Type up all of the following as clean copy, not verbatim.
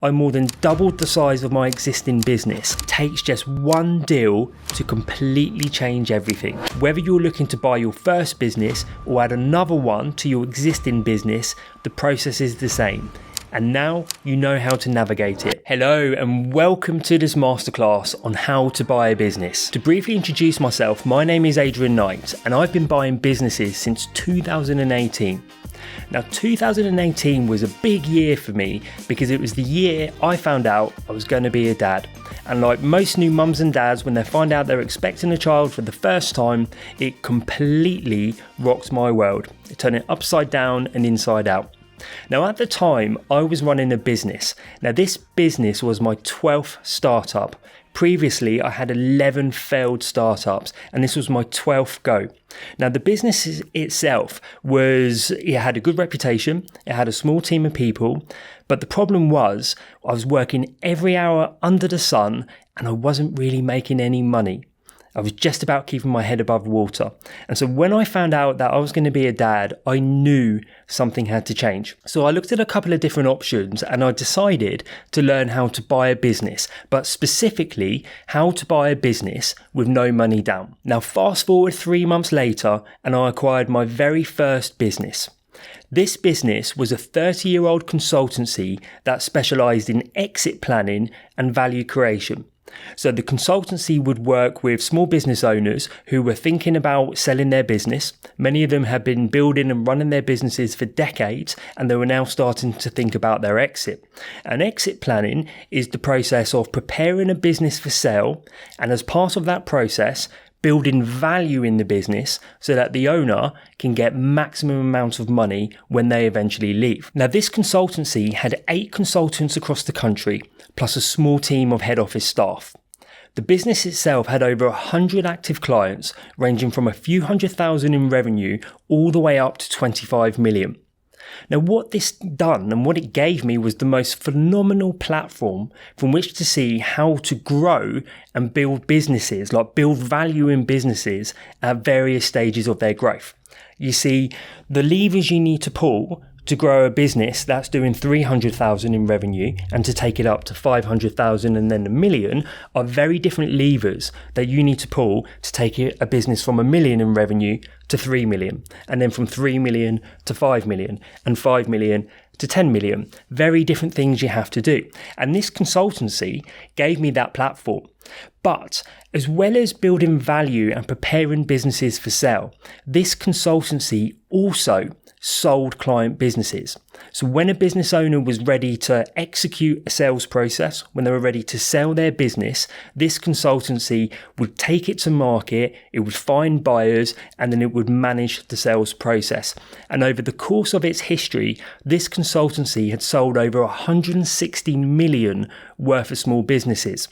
I more than doubled the size of my existing business. It takes just one deal to completely change everything. Whether you're looking to buy your first business or add another one to your existing business, the process is the same. And now you know how to navigate it. Hello and welcome to this masterclass on how to buy a business. To briefly introduce myself, my name is Adrian Knight and I've been buying businesses since 2018. Now 2018 was a big year for me because it was the year I found out I was going to be a dad. And like most new mums and dads, when they find out they're expecting a child for the first time, it completely rocked my world. It turned it upside down and inside out. Now at the time I was running a business. Now this business was my 12th startup. Previously I had 11 failed startups and this was my 12th go. Now the business itself it had a good reputation, it had a small team of people, but the problem was I was working every hour under the sun and I wasn't really making any money. I was just about keeping my head above water. And so when I found out that I was going to be a dad, I knew something had to change. So I looked at a couple of different options and I decided to learn how to buy a business, but specifically how to buy a business with no money down. Now fast forward 3 months later and I acquired my very first business. This business was a 30-year-old consultancy that specialised in exit planning and value creation. So the consultancy would work with small business owners who were thinking about selling their business. Many of them had been building and running their businesses for decades and they were now starting to think about their exit. And exit planning is the process of preparing a business for sale, and as part of that process, building value in the business so that the owner can get maximum amounts of money when they eventually leave. Now this consultancy had 8 consultants across the country, plus a small team of head office staff. The business itself had over 100 active clients, ranging from a few $100,000 in revenue all the way up to 25 million. Now what this done and what it gave me was the most phenomenal platform from which to see how to grow and build businesses, like build value in businesses at various stages of their growth. You see, the levers you need to pull to grow a business that's doing 300,000 in revenue and to take it up to 500,000 and then 1 million are very different levers that you need to pull to take a business from 1 million in revenue to 3 million, and then from 3 million to 5 million and 5 million to 10 million. Very different things you have to do. And this consultancy gave me that platform. But as well as building value and preparing businesses for sale, this consultancy also sold client businesses. So when a business owner was ready to execute a sales process, when they were ready to sell their business, this consultancy would take it to market, it would find buyers, and then it would manage the sales process. And over the course of its history, this consultancy had sold over 160 million worth of small businesses.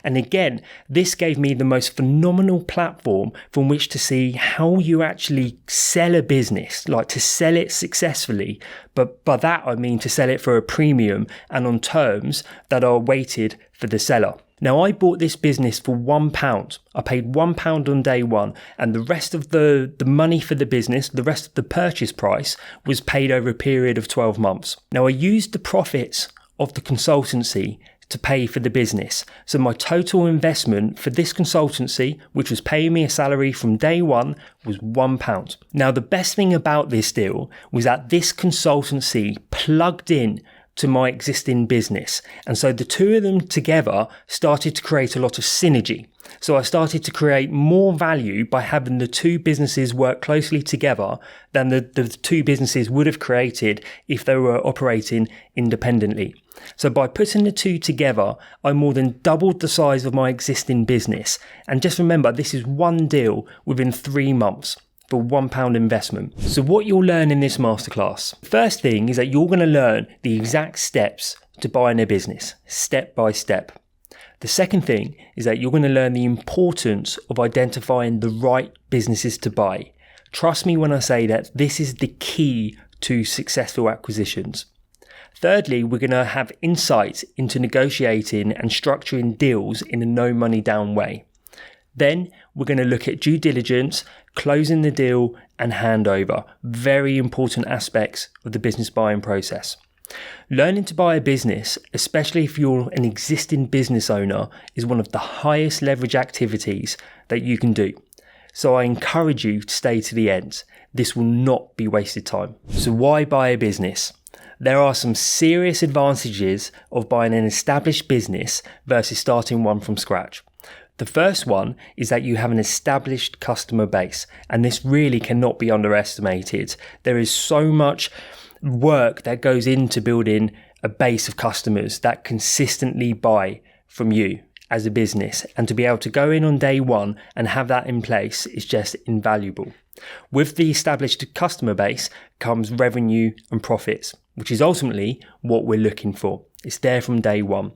And again, this gave me the most phenomenal platform from which to see how you actually sell a business, like to sell it successfully. But by that, I mean to sell it for a premium and on terms that are weighted for the seller. Now, I bought this business for £1. I paid £1 on day one, and the rest of the money for the business, the rest of the purchase price, was paid over a period of 12 months. Now, I used the profits of the consultancy to pay for the business. So my total investment for this consultancy, which was paying me a salary from day one, was £1. Now, the best thing about this deal was that this consultancy plugged in to my existing business. And so the two of them together started to create a lot of synergy. So I started to create more value by having the two businesses work closely together than the two businesses would have created if they were operating independently. So by putting the two together, I more than doubled the size of my existing business. And just remember, this is one deal within 3 months for £1 investment. So what you'll learn in this masterclass, first thing is that you're going to learn the exact steps to buying a business, step by step. The second thing is that you're going to learn the importance of identifying the right businesses to buy. Trust me when I say that this is the key to successful acquisitions. Thirdly, we're going to have insights into negotiating and structuring deals in a no money down way. Then we're going to look at due diligence, closing the deal and handover, very important aspects of the business buying process. Learning to buy a business, especially if you're an existing business owner, is one of the highest leverage activities that you can do. So I encourage you to stay to the end. This will not be wasted time. So why buy a business? There are some serious advantages of buying an established business versus starting one from scratch. The first one is that you have an established customer base, and this really cannot be underestimated. There is so much work that goes into building a base of customers that consistently buy from you as a business, and to be able to go in on day one and have that in place is just invaluable. With the established customer base comes revenue and profits, which is ultimately what we're looking for. It's there from day one.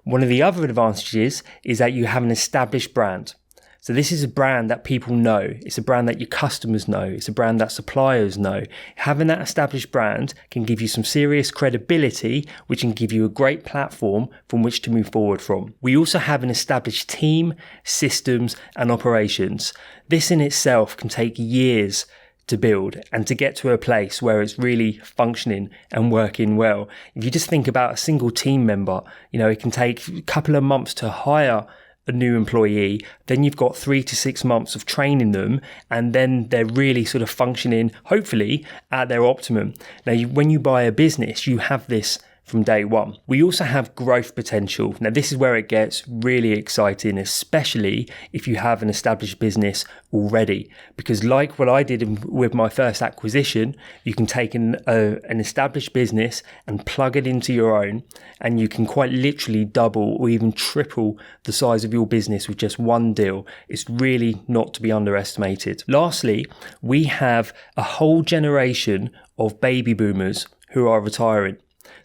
One of the other advantages is that you have an established brand. So this is a brand that people know. It's a brand that your customers know. It's a brand that suppliers know. Having that established brand can give you some serious credibility, which can give you a great platform from which to move forward from. We also have an established team, systems, and operations. This in itself can take years to build and to get to a place where it's really functioning and working well. If you just think about a single team member, it can take a couple of months to hire a new employee, then you've got 3 to 6 months of training them, and then they're really sort of functioning, hopefully, at their optimum. Now, when you buy a business, you have this from day one. We also have growth potential. Now, this is where it gets really exciting, especially if you have an established business already, because like what I did with my first acquisition, you can take an established business and plug it into your own, and you can quite literally double or even triple the size of your business with just one deal. It's really not to be underestimated. Lastly, we have a whole generation of baby boomers who are retiring.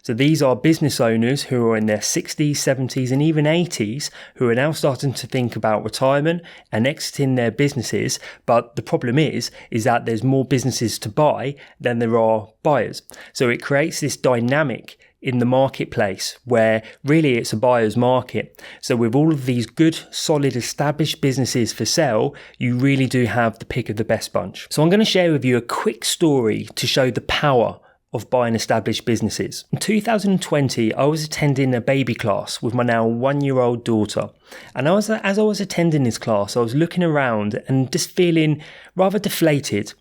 So these are business owners who are in their 60s, 70s, and even 80s who are now starting to think about retirement and exiting their businesses. But the problem is that there's more businesses to buy than there are buyers. So it creates this dynamic in the marketplace where really it's a buyer's market. So with all of these good, solid, established businesses for sale, you really do have the pick of the best bunch. So I'm going to share with you a quick story to show the power of buying established businesses. In 2020, I was attending a baby class with my now 1-year-old daughter. And as I was attending this class, I was looking around and just feeling rather deflated.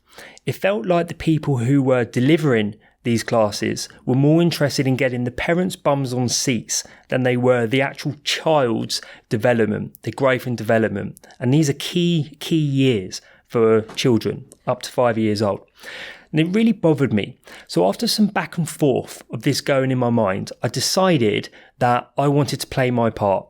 It felt like the people who were delivering these classes were more interested in getting the parents' bums on seats than they were the actual child's development, the growth and development. And these are key years for children up to 5 years old. And it really bothered me. So after some back and forth of this going in my mind, I decided that I wanted to play my part.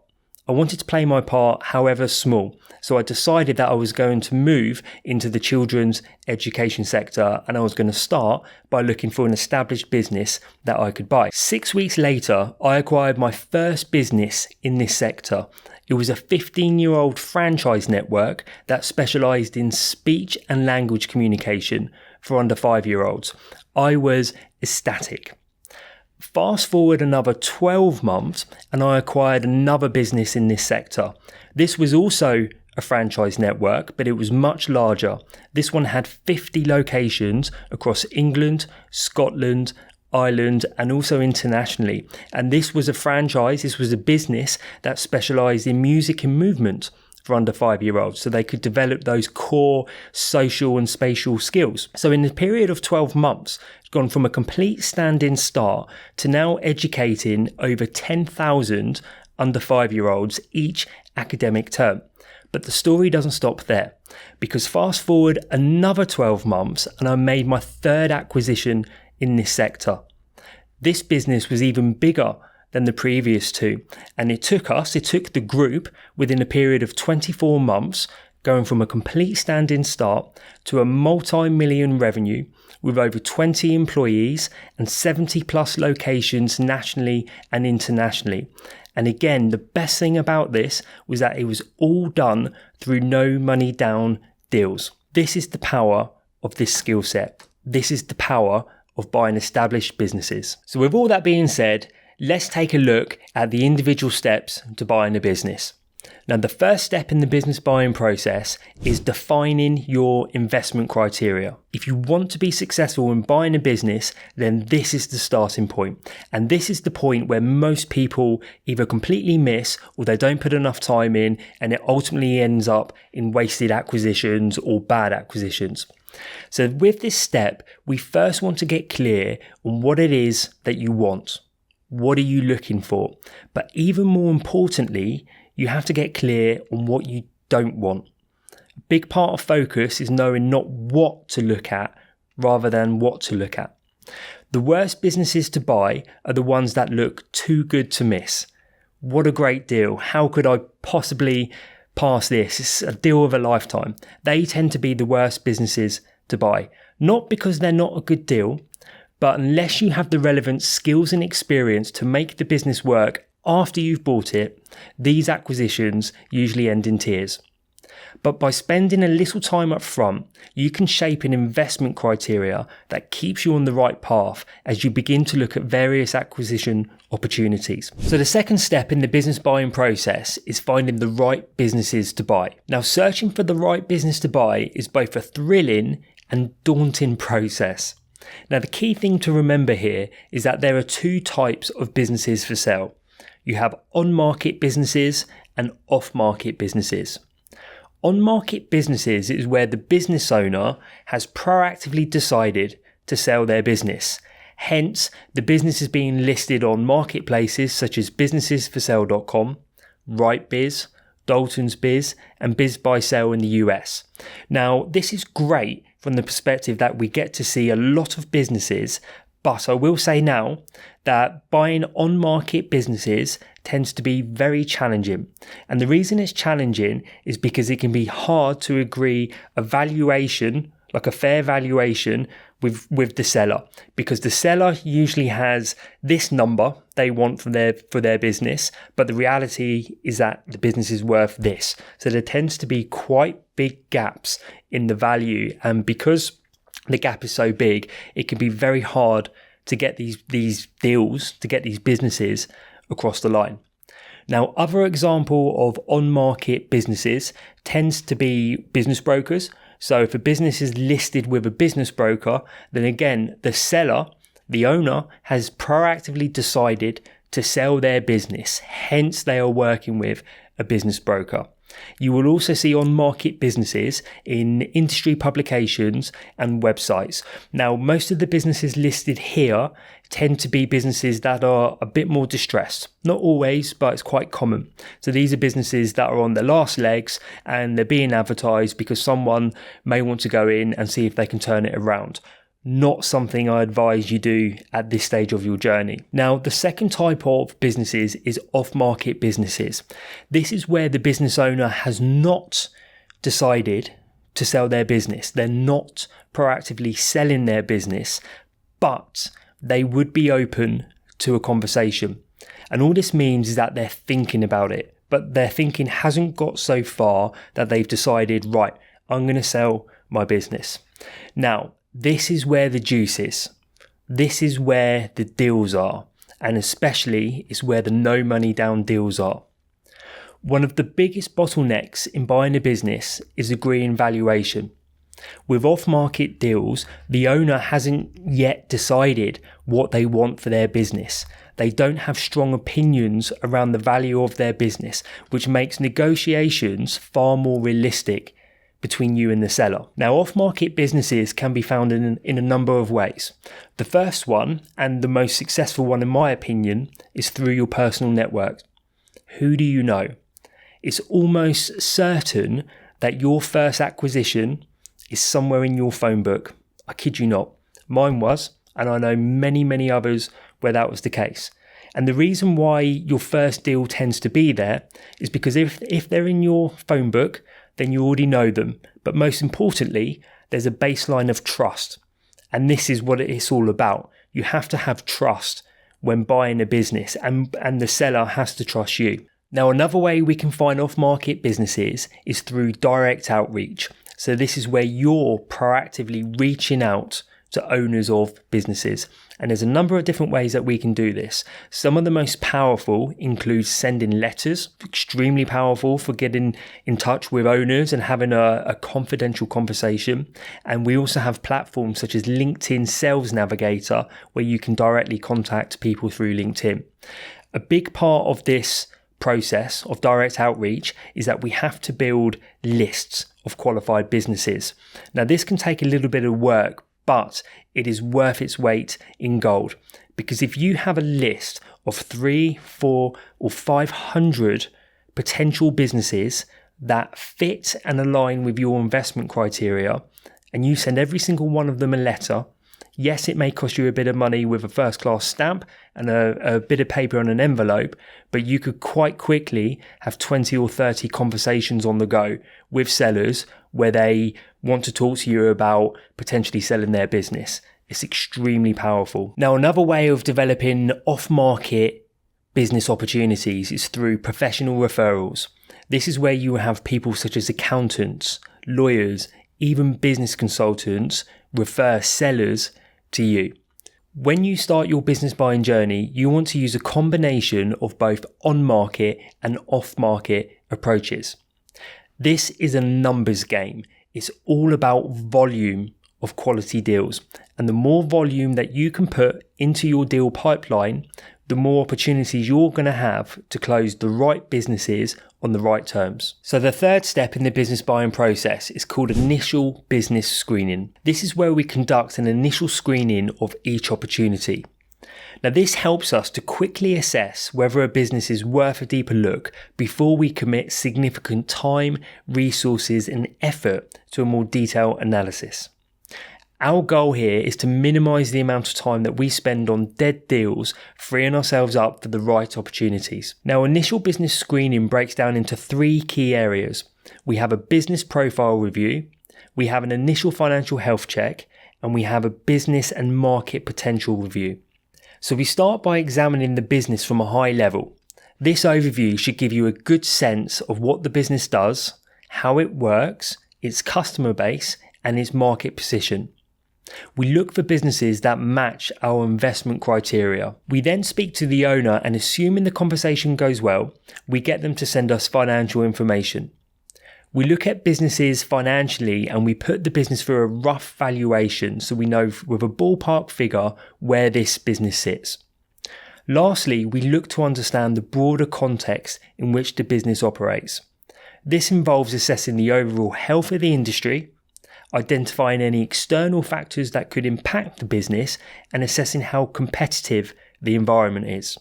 I wanted to play my part, however small. So I decided that I was going to move into the children's education sector, and I was going to start by looking for an established business that I could buy. 6 weeks later, I acquired my first business in this sector. It was a 15-year-old franchise network that specialized in speech and language communication for under 5-year-olds. I was ecstatic. Fast forward another 12 months and I acquired another business in this sector. This was also a franchise network, but it was much larger. This one had 50 locations across England, Scotland, Ireland, and also internationally. And this was a franchise, this was a business that specialized in music and movement for under 5-year-olds, so they could develop those core social and spatial skills. So in the period of 12 months, it's gone from a complete stand-in start to now educating over 10,000 under 5-year-olds each academic term. But the story doesn't stop there, because fast forward another 12 months and I made my third acquisition in this sector. This business was even bigger than the previous two, and it took the group within a period of 24 months, going from a complete stand-in start to a multi-million revenue with over 20 employees and 70 plus locations nationally and internationally. And again, the best thing about this was that it was all done through no money down deals. This is the power of this skill set. This is the power of buying established businesses. So with all that being said, let's take a look at the individual steps to buying a business. Now, the first step in the business buying process is defining your investment criteria. If you want to be successful in buying a business, then this is the starting point. And this is the point where most people either completely miss or they don't put enough time in, and it ultimately ends up in wasted acquisitions or bad acquisitions. So with this step, we first want to get clear on what it is that you want. What are you looking for? But even more importantly, you have to get clear on what you don't want. A big part of focus is knowing not what to look at rather than what to look at. The worst businesses to buy are the ones that look too good to miss. What a great deal. How could I possibly pass this? It's a deal of a lifetime. They tend to be the worst businesses to buy. Not because they're not a good deal, but unless you have the relevant skills and experience to make the business work after you've bought it, these acquisitions usually end in tears. But by spending a little time up front, you can shape an investment criteria that keeps you on the right path as you begin to look at various acquisition opportunities. So the second step in the business buying process is finding the right businesses to buy. Now, searching for the right business to buy is both a thrilling and daunting process. Now, the key thing to remember here is that there are two types of businesses for sale. You have on-market businesses and off-market businesses. On-market businesses is where the business owner has proactively decided to sell their business. Hence, the business is being listed on marketplaces such as businessesforsale.com, RightBiz, Dalton's Biz, and BizBuySell in the US. Now, this is great from the perspective that we get to see a lot of businesses, but I will say now that buying on-market businesses tends to be very challenging. And the reason it's challenging is because it can be hard to agree a valuation, like a fair valuation, with the seller, because the seller usually has this number they want for their business, but the reality is that the business is worth this. So there tends to be quite big gaps in the value, and because the gap is so big, it can be very hard to get these deals, to get these businesses across the line. Now, other example of on-market businesses tends to be business brokers. So if a business is listed with a business broker, then again, the seller, the owner, has proactively decided to sell their business. Hence, they are working with a business broker. You will also see on-market businesses in industry publications and websites. Now, most of the businesses listed here tend to be businesses that are a bit more distressed. Not always, but it's quite common. So these are businesses that are on their last legs and they're being advertised because someone may want to go in and see if they can turn it around. Not something I advise you do at this stage of your journey. Now, the second type of businesses is off-market businesses. This is where the business owner has not decided to sell their business. They're not proactively selling their business, but they would be open to a conversation. And all this means is that they're thinking about it, but their thinking hasn't got so far that they've decided, right, I'm going to sell my business. Now, this is where the juice is. This is where the deals are, and especially is where the no money down deals are. One of the biggest bottlenecks in buying a business is agreeing valuation. With off-market deals, the owner hasn't yet decided what they want for their business. They don't have strong opinions around the value of their business, which makes negotiations far more realistic between you and the seller. Now, off-market businesses can be found in a number of ways. The first one, and the most successful one in my opinion, is through your personal network. Who do you know? It's almost certain that your first acquisition is somewhere in your phone book. I kid you not. Mine was, and I know many, many others where that was the case. And the reason why your first deal tends to be there is because if they're in your phone book, then you already know them. But most importantly, there's a baseline of trust. And this is what it's all about. You have to have trust when buying a business, and the seller has to trust you. Now, another way we can find off-market businesses is through direct outreach. So this is where you're proactively reaching out to owners of businesses. And there's a number of different ways that we can do this. Some of the most powerful include sending letters, extremely powerful for getting in touch with owners and having a confidential conversation. And we also have platforms such as LinkedIn Sales Navigator, where you can directly contact people through LinkedIn. A big part of this process of direct outreach is that we have to build lists of qualified businesses. Now, this can take a little bit of work, but it is worth its weight in gold, because if you have a list of 3, 4, or 500 potential businesses that fit and align with your investment criteria, and you send every single one of them a letter, yes, it may cost you a bit of money with a first-class stamp and a bit of paper on an envelope, but you could quite quickly have 20 or 30 conversations on the go with sellers where they want to talk to you about potentially selling their business. It's extremely powerful. Now, another way of developing off-market business opportunities is through professional referrals. This is where you have people such as accountants, lawyers, even business consultants refer sellers to you. When you start your business buying journey, you want to use a combination of both on-market and off-market approaches. This is a numbers game. It's all about volume of quality deals. And the more volume that you can put into your deal pipeline, the more opportunities you're going to have to close the right businesses on the right terms. So the third step in the business buying process is called initial business screening. This is where we conduct an initial screening of each opportunity. Now, this helps us to quickly assess whether a business is worth a deeper look before we commit significant time, resources, and effort to a more detailed analysis. Our goal here is to minimize the amount of time that we spend on dead deals, freeing ourselves up for the right opportunities. Now, initial business screening breaks down into 3 key areas. We have a business profile review, we have an initial financial health check, and we have a business and market potential review. So we start by examining the business from a high level. This overview should give you a good sense of what the business does, how it works, its customer base, and its market position. We look for businesses that match our investment criteria. We then speak to the owner, and assuming the conversation goes well, we get them to send us financial information. We look at businesses financially and we put the business through a rough valuation so we know with a ballpark figure where this business sits. Lastly, we look to understand the broader context in which the business operates. This involves assessing the overall health of the industry, identifying any external factors that could impact the business, and assessing how competitive the environment is.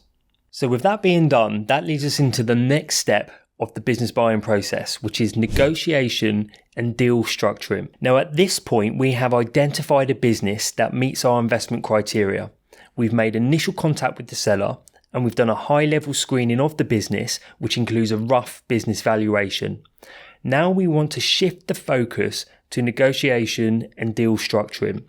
So with that being done, that leads us into the next step of the business buying process, which is negotiation and deal structuring. Now, at this point, we have identified a business that meets our investment criteria. We've made initial contact with the seller, and we've done a high-level screening of the business, which includes a rough business valuation. Now we want to shift the focus to negotiation and deal structuring.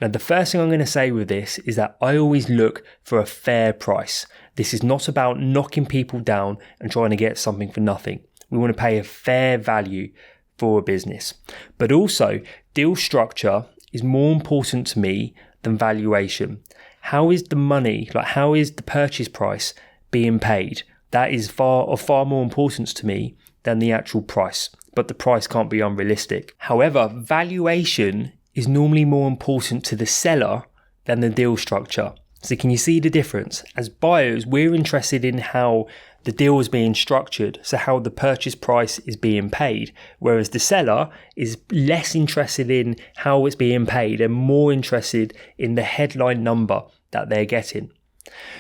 Now, the first thing I'm going to say with this is that I always look for a fair price. This is not about knocking people down and trying to get something for nothing. We want to pay a fair value for a business. But also, deal structure is more important to me than valuation. How is the money, how is the purchase price being paid? That is of far more importance to me than the actual price. But the price can't be unrealistic. However, valuation is normally more important to the seller than the deal structure. So can you see the difference? As buyers, we're interested in how the deal is being structured, so how the purchase price is being paid, whereas the seller is less interested in how it's being paid and more interested in the headline number that they're getting.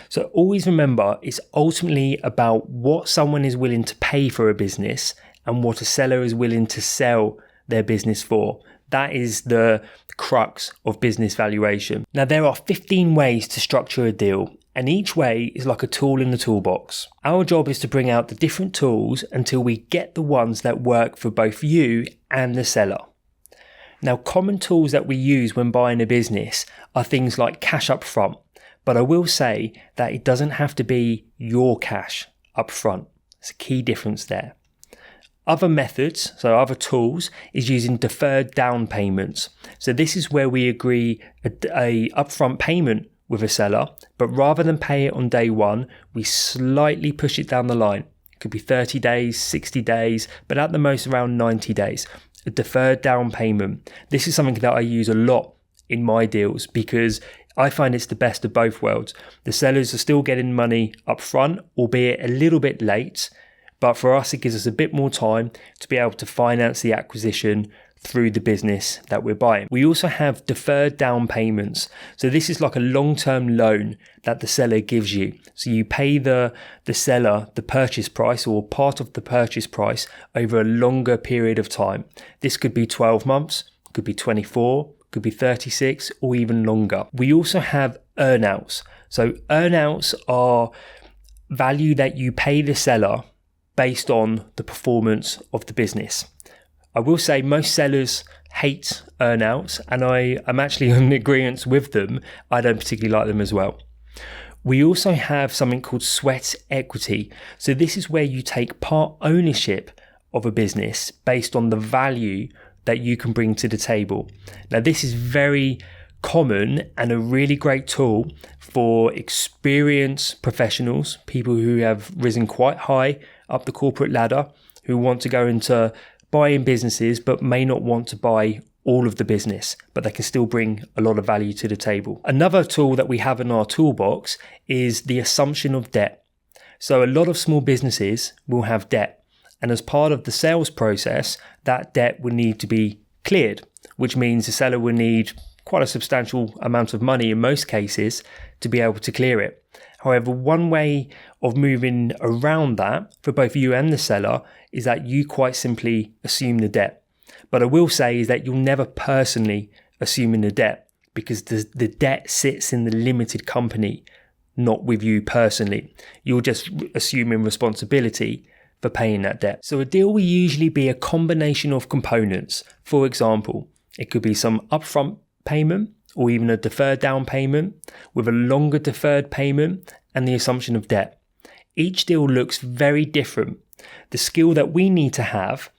So always remember, it's ultimately about what someone is willing to pay for a business and what a seller is willing to sell their business for. That is the crux of business valuation. Now, there are 15 ways to structure a deal, and each way is like a tool in the toolbox. Our job is to bring out the different tools until we get the ones that work for both you and the seller. Now, common tools that we use when buying a business are things like cash up front, but I will say that it doesn't have to be your cash up front. It's a key difference there. Other methods, so other tools, is using deferred down payments. So this is where we agree a upfront payment with a seller, but rather than pay it on day one, we slightly push it down the line. It could be 30 days, 60 days, but at the most around 90 days. A deferred down payment. This is something that I use a lot in my deals because I find it's the best of both worlds. The sellers are still getting money up front, albeit a little bit late, but for us, it gives us a bit more time to be able to finance the acquisition through the business that we're buying. We also have deferred down payments. So this is like a long-term loan that the seller gives you. So you pay the seller the purchase price or part of the purchase price over a longer period of time. This could be 12 months, could be 24, could be 36, or even longer. We also have earnouts. So earnouts are value that you pay the seller based on the performance of the business. I will say most sellers hate earnouts, and I'm actually in agreement with them. I don't particularly like them as well. We also have something called sweat equity. So this is where you take part ownership of a business based on the value that you can bring to the table. Now, this is very common and a really great tool for experienced professionals, people who have risen quite high up the corporate ladder, who want to go into buying businesses but may not want to buy all of the business, but they can still bring a lot of value to the table. Another tool that we have in our toolbox is the assumption of debt. So a lot of small businesses will have debt, and as part of the sales process, that debt will need to be cleared, which means the seller will need quite a substantial amount of money in most cases to be able to clear it. However, one way of moving around that for both you and the seller is that you quite simply assume the debt. But I will say is that you'll never personally assume the debt because the debt sits in the limited company, not with you personally. You're just assuming responsibility for paying that debt. So a deal will usually be a combination of components. For example, it could be some upfront payment or even a deferred down payment with a longer deferred payment and the assumption of debt. Each deal looks very different. The skill that we need to have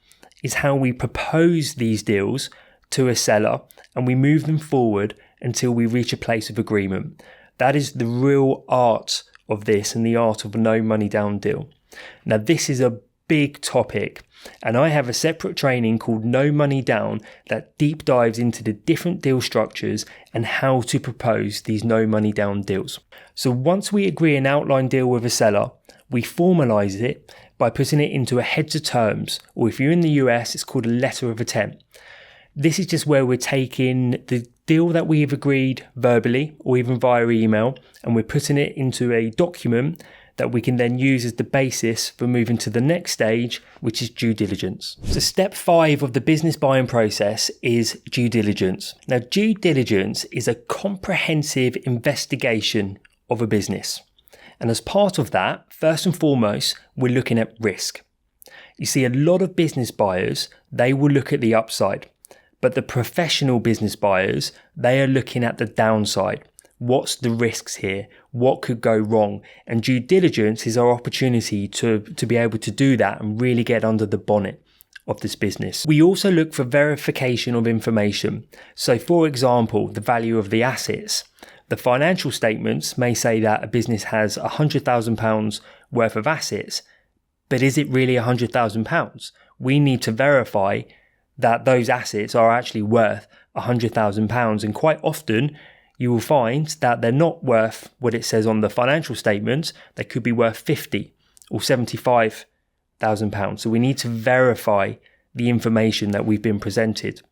is how we propose these deals to a seller and we move them forward until we reach a place of agreement. That is the real art of this and the art of a no money down deal. Now, this is a big topic, and I have a separate training called No Money Down that deep dives into the different deal structures and how to propose these no money down deals. So once we agree an outline deal with a seller, we formalize it by putting it into a heads of terms, or if you're in the US, it's called a letter of intent. This is just where we're taking the deal that we've agreed verbally or even via email, and we're putting it into a document that we can then use as the basis for moving to the next stage, which is due diligence. So step 5 of the business buying process is due diligence. Now, due diligence is a comprehensive investigation of a business. And as part of that, first and foremost, we're looking at risk. You see, a lot of business buyers, they will look at the upside, but the professional business buyers, they are looking at the downside. What's the risks here? What could go wrong? And due diligence is our opportunity to be able to do that and really get under the bonnet of this business. We also look for verification of information. So for example, the value of the assets. The financial statements may say that a business has £100,000 worth of assets, but is it really £100,000? We need to verify that those assets are actually worth £100,000, and quite often you will find that they're not worth what it says on the financial statements. They could be worth £50,000 or £75,000. So we need to verify the information that we've been presented.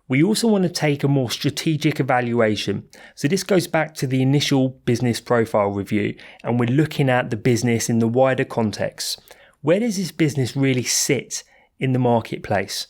We also want to take a more strategic evaluation. So this goes back to the initial business profile review, and we're looking at the business in the wider context. Where does this business really sit in the marketplace?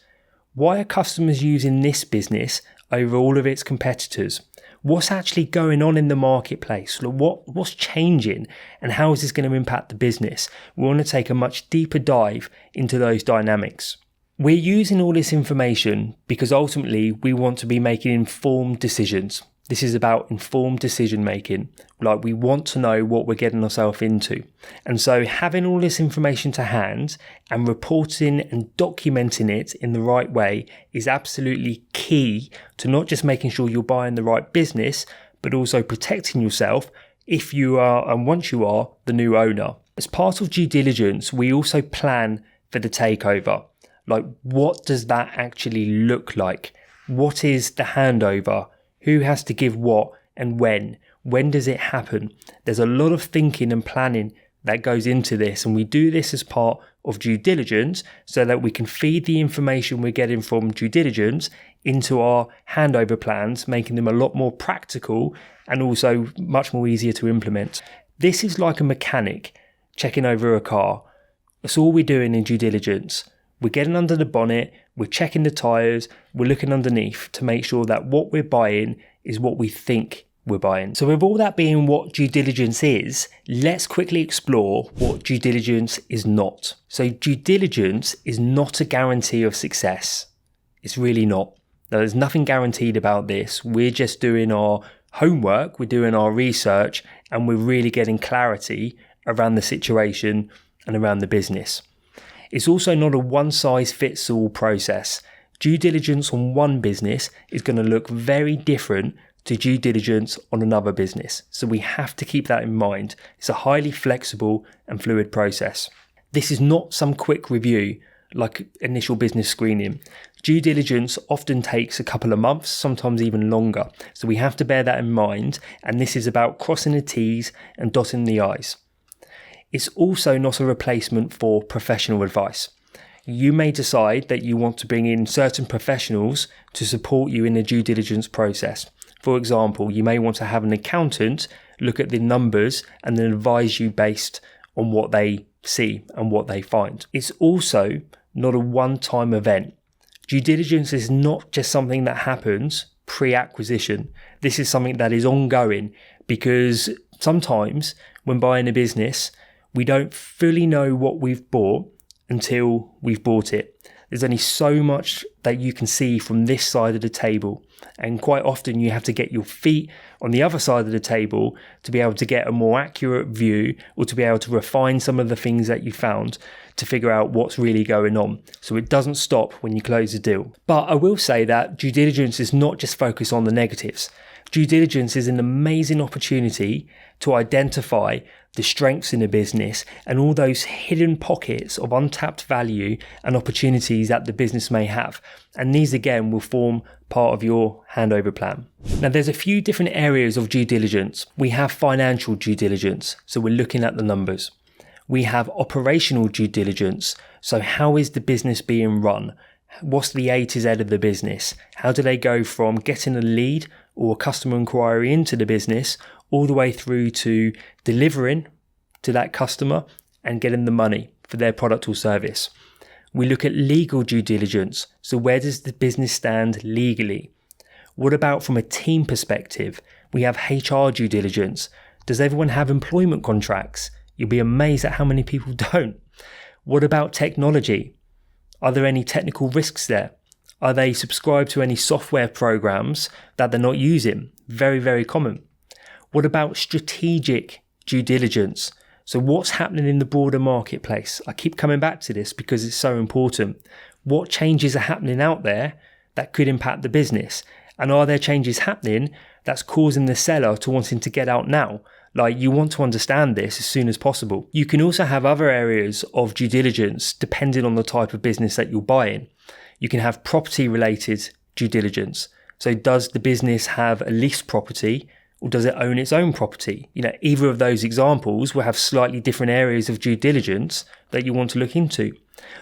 Why are customers using this business over all of its competitors? What's actually going on in the marketplace? What's changing, and how is this going to impact the business? We want to take a much deeper dive into those dynamics. We're using all this information because ultimately we want to be making informed decisions. This is about informed decision making. Like, we want to know what we're getting ourselves into. And so having all this information to hand and reporting and documenting it in the right way is absolutely key to not just making sure you're buying the right business, but also protecting yourself if you are, and once you are, the new owner. As part of due diligence, we also plan for the takeover. Like, what does that actually look like? What is the handover? Who has to give what and when? When does it happen? There's a lot of thinking and planning that goes into this, and we do this as part of due diligence so that we can feed the information we're getting from due diligence into our handover plans, making them a lot more practical and also much more easier to implement. This is like a mechanic checking over a car. That's all we're doing in due diligence. We're getting under the bonnet, we're checking the tyres, we're looking underneath to make sure that what we're buying is what we think we're buying. So with all that being what due diligence is, let's quickly explore what due diligence is not. So due diligence is not a guarantee of success. It's really not. There's nothing guaranteed about this. We're just doing our homework, we're doing our research, and we're really getting clarity around the situation and around the business. It's also not a one-size-fits-all process. Due diligence on one business is going to look very different to due diligence on another business. So we have to keep that in mind. It's a highly flexible and fluid process. This is not some quick review like initial business screening. Due diligence often takes a couple of months, sometimes even longer. So we have to bear that in mind. And this is about crossing the T's and dotting the I's. It's also not a replacement for professional advice. You may decide that you want to bring in certain professionals to support you in the due diligence process. For example, you may want to have an accountant look at the numbers and then advise you based on what they see and what they find. It's also not a one-time event. Due diligence is not just something that happens pre-acquisition. This is something that is ongoing, because sometimes when buying a business, we don't fully know what we've bought until we've bought it. There's only so much that you can see from this side of the table. And quite often you have to get your feet on the other side of the table to be able to get a more accurate view, or to be able to refine some of the things that you found to figure out what's really going on. So it doesn't stop when you close the deal. But I will say that due diligence is not just focused on the negatives. Due diligence is an amazing opportunity to identify the strengths in a business and all those hidden pockets of untapped value and opportunities that the business may have. And these again will form part of your handover plan. Now there's a few different areas of due diligence. We have financial due diligence, so we're looking at the numbers. We have operational due diligence, so how is the business being run? What's the A to Z of the business? How do they go from getting a lead or a customer inquiry into the business all the way through to delivering to that customer and getting the money for their product or service? We look at legal due diligence. So where does the business stand legally? What about from a team perspective? We have HR due diligence. Does everyone have employment contracts? You'll be amazed at how many people don't. What about technology? Are there any technical risks there? Are they subscribed to any software programs that they're not using? Very, very common. What about strategic due diligence? So what's happening in the broader marketplace? I keep coming back to this because it's so important. What changes are happening out there that could impact the business? And are there changes happening that's causing the seller to wanting to get out now? Like, you want to understand this as soon as possible. You can also have other areas of due diligence depending on the type of business that you're buying. You can have property related due diligence. So does the business have a leased property, or does it own its own property? Either of those examples will have slightly different areas of due diligence that you want to look into.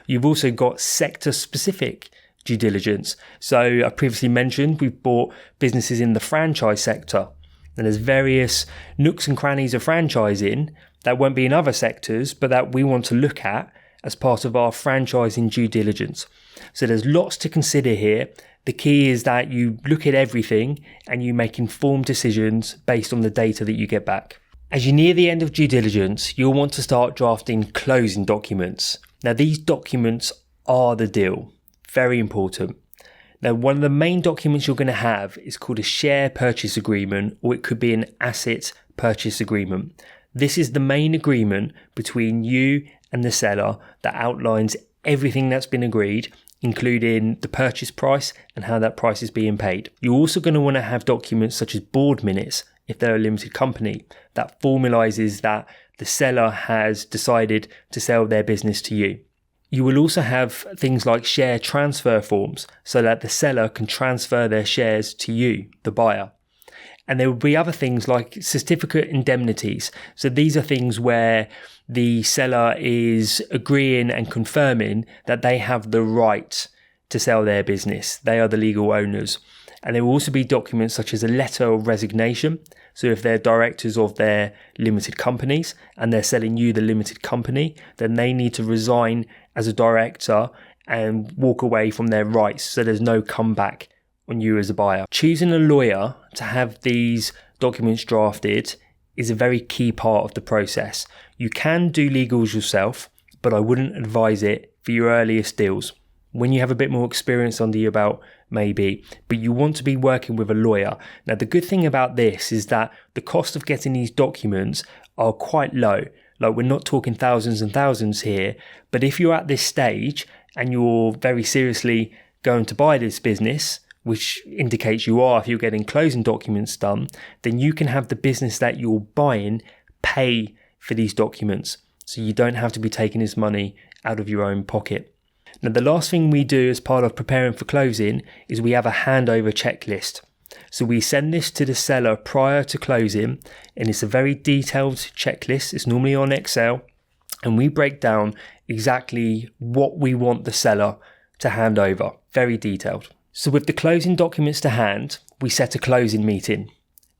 You've also got sector specific due diligence. So I previously mentioned we've bought businesses in the franchise sector, and there's various nooks and crannies of franchising that won't be in other sectors, but that we want to look at as part of our franchising due diligence. So there's lots to consider here. The key is that you look at everything and you make informed decisions based on the data that you get back. As you near the end of due diligence, you'll want to start drafting closing documents. Now these documents are the deal. Very important. Now, one of the main documents you're going to have is called a share purchase agreement, or it could be an asset purchase agreement. This is the main agreement between you and the seller that outlines everything that's been agreed, including the purchase price and how that price is being paid. You're also going to want to have documents such as board minutes, if they're a limited company, that formalizes that the seller has decided to sell their business to you. You will also have things like share transfer forms so that the seller can transfer their shares to you, the buyer. And there will be other things like certificate indemnities. So these are things where the seller is agreeing and confirming that they have the right to sell their business. They are the legal owners. And there will also be documents such as a letter of resignation. So if they're directors of their limited companies and they're selling you the limited company, then they need to resign as a director and walk away from their rights. So there's no comeback on you as a buyer. Choosing a lawyer to have these documents drafted is a very key part of the process. You can do legals yourself, but I wouldn't advise it for your earliest deals. When you have a bit more experience under your belt, maybe, but you want to be working with a lawyer. Now, the good thing about this is that the cost of getting these documents are quite low. Like, we're not talking thousands and thousands here, but if you're at this stage and you're very seriously going to buy this business, which indicates you are if you're getting closing documents done, then you can have the business that you're buying pay for these documents. So you don't have to be taking this money out of your own pocket. Now, the last thing we do as part of preparing for closing is we have a handover checklist. So we send this to the seller prior to closing, and it's a very detailed checklist. It's normally on Excel, and we break down exactly what we want the seller to hand over. Very detailed. So with the closing documents to hand, we set a closing meeting.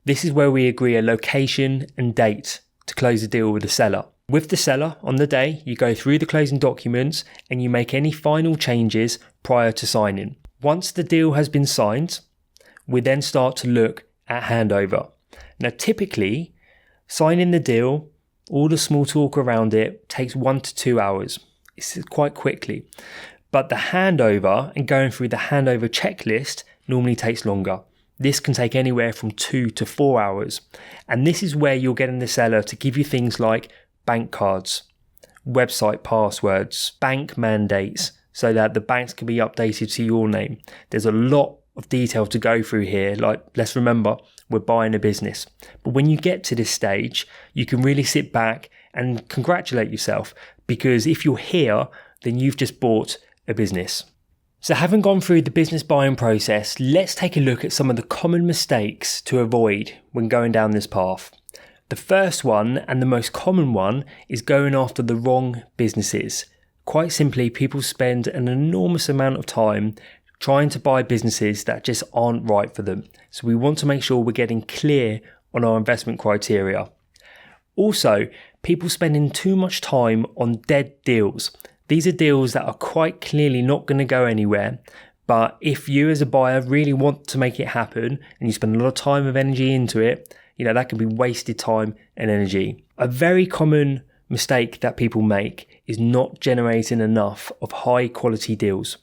This is where we agree a location and date to close the deal with the seller. With the seller on the day, you go through the closing documents and you make any final changes prior to signing. Once the deal has been signed, we then start to look at handover. Now, typically, signing the deal, all the small talk around it takes 1 to 2 hours. It's quite quickly. But the handover and going through the handover checklist normally takes longer. This can take anywhere from 2 to 4 hours. And this is where you're getting the seller to give you things like bank cards, website passwords, bank mandates, so that the banks can be updated to your name. There's a lot of detail to go through here. Like, let's remember, we're buying a business. But when you get to this stage, you can really sit back and congratulate yourself, because if you're here, then you've just bought a business. So having gone through the business buying process, let's take a look at some of the common mistakes to avoid when going down this path. The first one, and the most common one, is going after the wrong businesses. Quite simply, people spend an enormous amount of time trying to buy businesses that just aren't right for them. So we want to make sure we're getting clear on our investment criteria. Also, people spending too much time on dead deals. These are deals that are quite clearly not going to go anywhere, but if you as a buyer really want to make it happen and you spend a lot of time and energy into it, that can be wasted time and energy. A very common mistake that people make is not generating enough of high quality deals.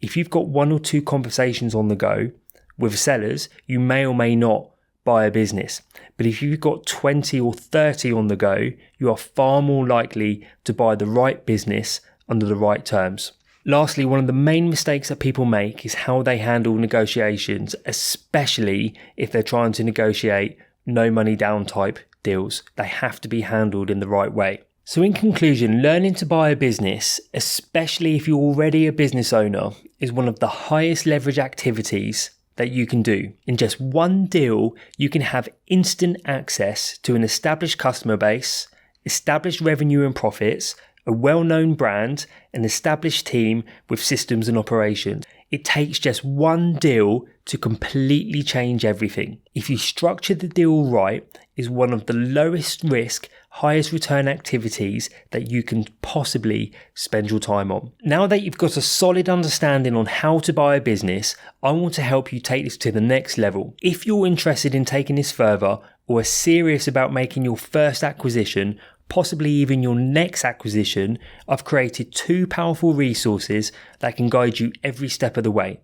If you've got 1 or 2 conversations on the go with sellers, you may or may not buy a business. But if you've got 20 or 30 on the go, you are far more likely to buy the right business under the right terms. Lastly, one of the main mistakes that people make is how they handle negotiations, especially if they're trying to negotiate no money down type deals. They have to be handled in the right way. So in conclusion, learning to buy a business, especially if you're already a business owner, is one of the highest leverage activities that you can do. In just one deal, you can have instant access to an established customer base, established revenue and profits, a well-known brand, an established team with systems and operations. It takes just one deal to completely change everything. If you structure the deal right, it's one of the lowest risk, highest return activities that you can possibly spend your time on. Now that you've got a solid understanding on how to buy a business, I want to help you take this to the next level. If you're interested in taking this further or are serious about making your first acquisition, possibly even your next acquisition, I've created 2 powerful resources that can guide you every step of the way.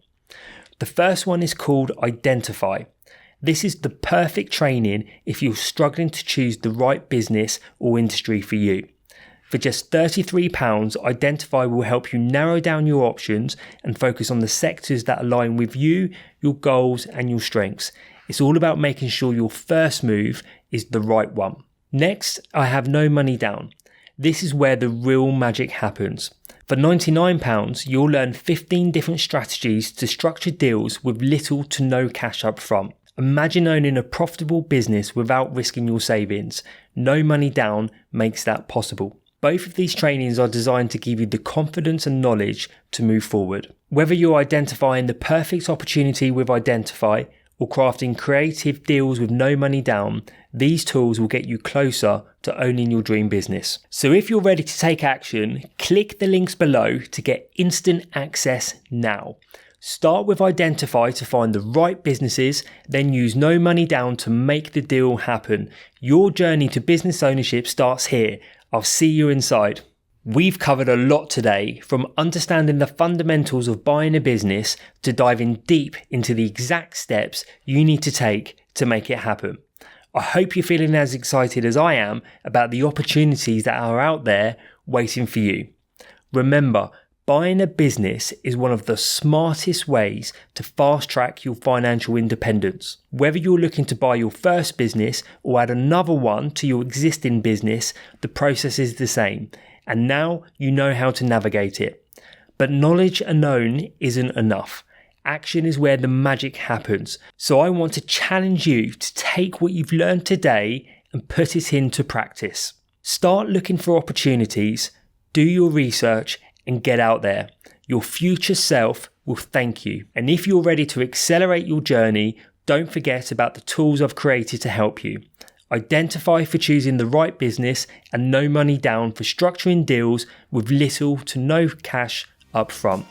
The first one is called Identify. This is the perfect training if you're struggling to choose the right business or industry for you. For just £33, Identify will help you narrow down your options and focus on the sectors that align with you, your goals and your strengths. It's all about making sure your first move is the right one. Next, I have No Money Down. This is where the real magic happens. For £99, you'll learn 15 different strategies to structure deals with little to no cash up front. Imagine owning a profitable business without risking your savings. No Money Down makes that possible. Both of these trainings are designed to give you the confidence and knowledge to move forward. Whether you're identifying the perfect opportunity with Identify or crafting creative deals with No Money Down, these tools will get you closer to owning your dream business. So if you're ready to take action, click the links below to get instant access now. Start with Identify to find the right businesses, then use No Money Down to make the deal happen. Your journey to business ownership starts here. I'll see you inside. We've covered a lot today, from understanding the fundamentals of buying a business to diving deep into the exact steps you need to take to make it happen. I hope you're feeling as excited as I am about the opportunities that are out there waiting for you. Remember, buying a business is one of the smartest ways to fast track your financial independence. Whether you're looking to buy your first business or add another one to your existing business, the process is the same, and now you know how to navigate it. But knowledge alone isn't enough. Action is where the magic happens. So I want to challenge you to take what you've learned today and put it into practice. Start looking for opportunities, do your research, and get out there. Your future self will thank you. And if you're ready to accelerate your journey, don't forget about the tools I've created to help you. Identify for choosing the right business, and No Money Down for structuring deals with little to no cash up front.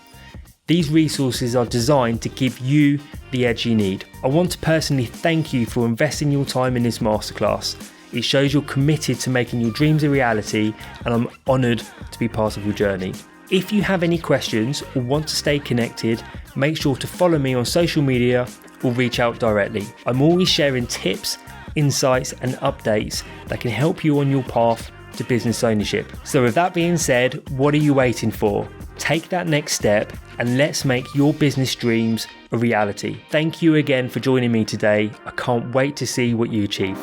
These resources are designed to give you the edge you need. I want to personally thank you for investing your time in this masterclass. It shows you're committed to making your dreams a reality, and I'm honoured to be part of your journey. If you have any questions or want to stay connected, make sure to follow me on social media or reach out directly. I'm always sharing tips, insights and updates that can help you on your path to business ownership. So with that being said, what are you waiting for? Take that next step and let's make your business dreams a reality. Thank you again for joining me today. I can't wait to see what you achieve.